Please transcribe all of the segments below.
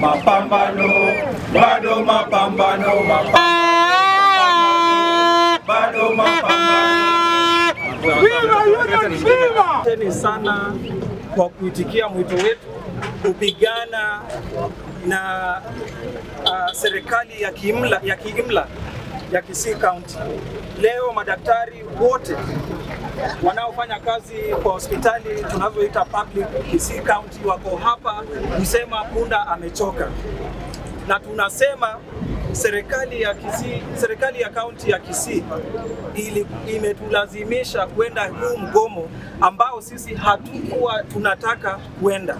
mapambano, bado mapambano, bado mapambano. Asanteni sana kwa kuitikia mwito wetu kupigana na serikali ya kiimla ya Kisii County. Leo madaktari wote wanaofanya kazi kwa hospitali tunazoita public Kisii County wako hapa kusema punda amechoka, na tunasema serikali ya kaunti ya Kisii imetulazimisha kwenda huu mgomo ambao sisi hatukuwa tunataka kwenda.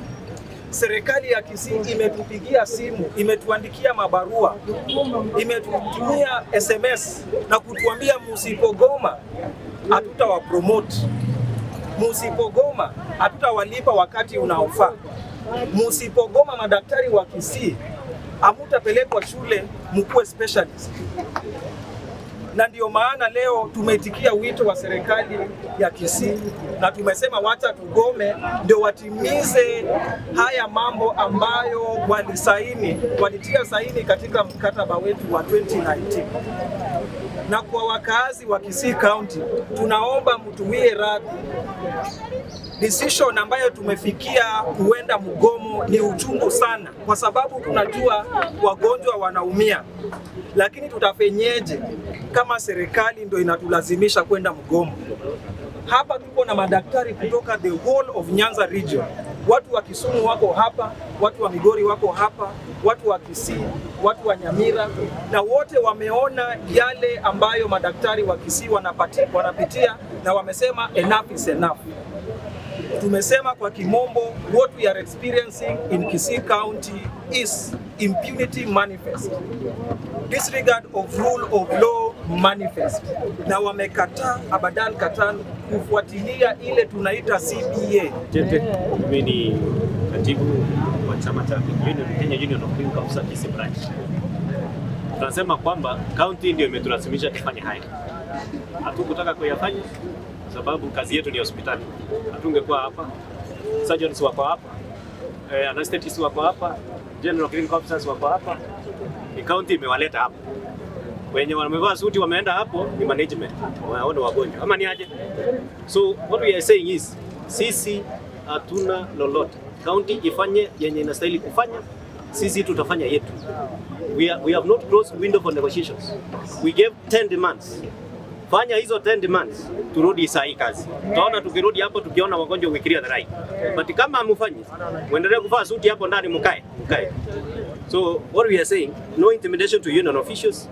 Serikali ya Kisii imetupigia simu, imetuandikia mabarua, imetutumia SMS na kutuambia musipogoma hatutawapromote, musipogoma hatutawalipa wakati unaofaa, musipogoma madaktari wa Kisii hamutapelekwa shule mkuwe specialist. Na ndio maana leo tumeitikia wito wa serikali ya Kisii na tumesema wacha tugome ndio watimize haya mambo ambayo walitia saini katika mkataba wetu wa 2019. Na kwa wakazi wa Kisii County tunaomba mtuwie radhi. Decision ambayo tumefikia kuenda mgomo ni uchungu sana, kwa sababu tunajua wagonjwa wanaumia, lakini tutafenyeje kama serikali ndio inatulazimisha kwenda mgomo? Hapa tuko na madaktari kutoka the whole of Nyanza region. Watu wa Kisumu wako hapa, watu wa Migori wako hapa, watu wa Kisii, watu wa Nyamira, na wote wameona yale ambayo madaktari wa Kisii wanapitia na wamesema enough is enough. Tumesema kwa kimombo, what we are experiencing in Kisii County is impunity manifest, disregard of rule of law manifest, na wamekataa abadan katan kufuatilia ile tunaita CBA. Mimi ni katibu wa chama cha Kenya Union of Clinical Officers Kisii branch. Tunasema kwamba county ndio imetulazimisha kufanya haya. Hatukutaka kuyafanya sababu kazi yetu ni hospitali. Hatungekuwa hapa. Surgeons wako hapa, anesthetists wako hapa, general clinical officers wako hapa. Ni county imewaleta hapa. Wenye wamevaa suti wameenda hapo ni management. Waone wagonjwa. Ama ni aje? So what we are saying is sisi hatuna lolote. County ifanye yenye inastahili kufanya, sisi tutafanya yetu. We have not closed window for negotiations. We gave 10 demands. Fanya hizo 10 demands, turudi saa hii kazi. Tutaona tukirudi hapo tukiona wagonjwa we clear the right. But kama hamufanyi, muendelee kuvaa suti hapo ndani mkae. So what we are saying, no intimidation to union officials.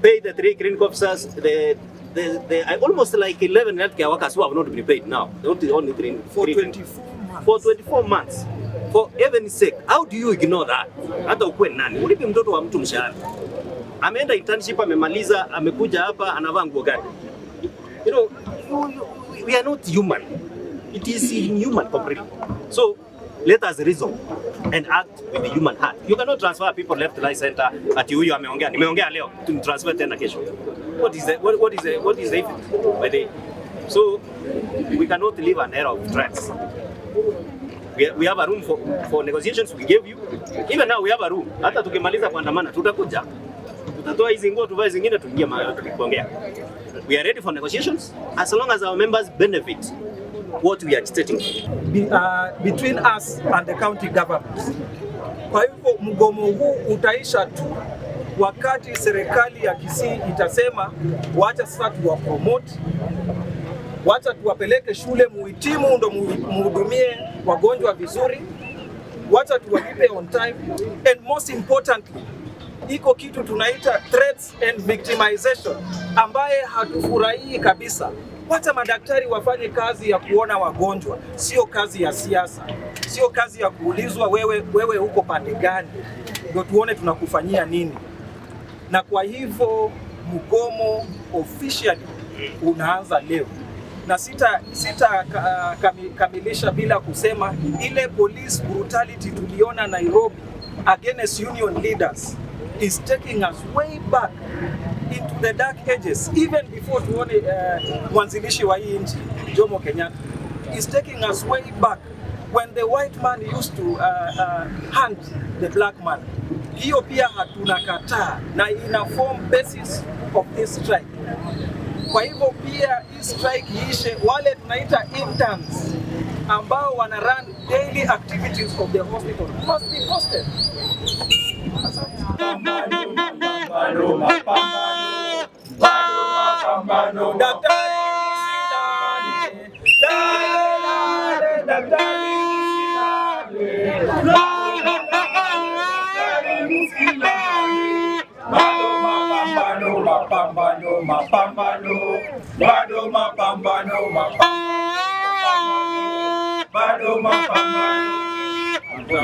Pay the 3 clinical officers, the almost like 11 healthcare workers who have not been paid now. Only 3 for 24 months. For 24 months. For heaven's sake, how do you ignore that? Hata ukwe nani? Ulipe mtoto wa mtu mshahara. Ameenda internship, amemaliza, amekuja hapa, anavaa nguo gani? You know, we are not human. It is inhuman completely. So let us reason and act with the human heart. You cannot transfer people left, right, center. Ati huyu ameongea, nimeongea leo, transfer tena kesho. What is the effect by the? So we cannot live an era of threats. We have a room for negotiations we gave you. Even now we have a room. Hata tukimaliza kuandamana tutakuja. Tutatoa hizi nguo tuvae zingine tuingie mahali tukiongea. We are ready for negotiations as long as our members benefit what we are stating between us and the county government. Kwa hivyo mgomo huu utaisha tu wakati serikali ya Kisii itasema wacha sasa tuwapromote, wacha tuwapeleke shule muhitimu ndo muhudumie wagonjwa vizuri, wacha tuwalipe on time, and most importantly iko kitu tunaita threats and victimization ambaye hatufurahii kabisa. Wacha madaktari wafanye kazi ya kuona wagonjwa, sio kazi ya siasa, sio kazi ya kuulizwa wewe huko pande gani ndio tuone tunakufanyia nini. Na kwa hivyo mgomo officially unaanza leo, na kamilisha bila kusema ile police brutality tuliona Nairobi against union leaders is taking us way back into the dark ages, even before tuone mwanzilishi wa hii nchi Jomo Kenyatta is taking us way back when the white man used to hunt the black man. Hiyo pia hatunakataa na ina form basis of this strike. Kwa hivyo pia hii strike iishe, wale tunaita interns ambao wana run daily activities of the hospital must be posted. Bado mapambano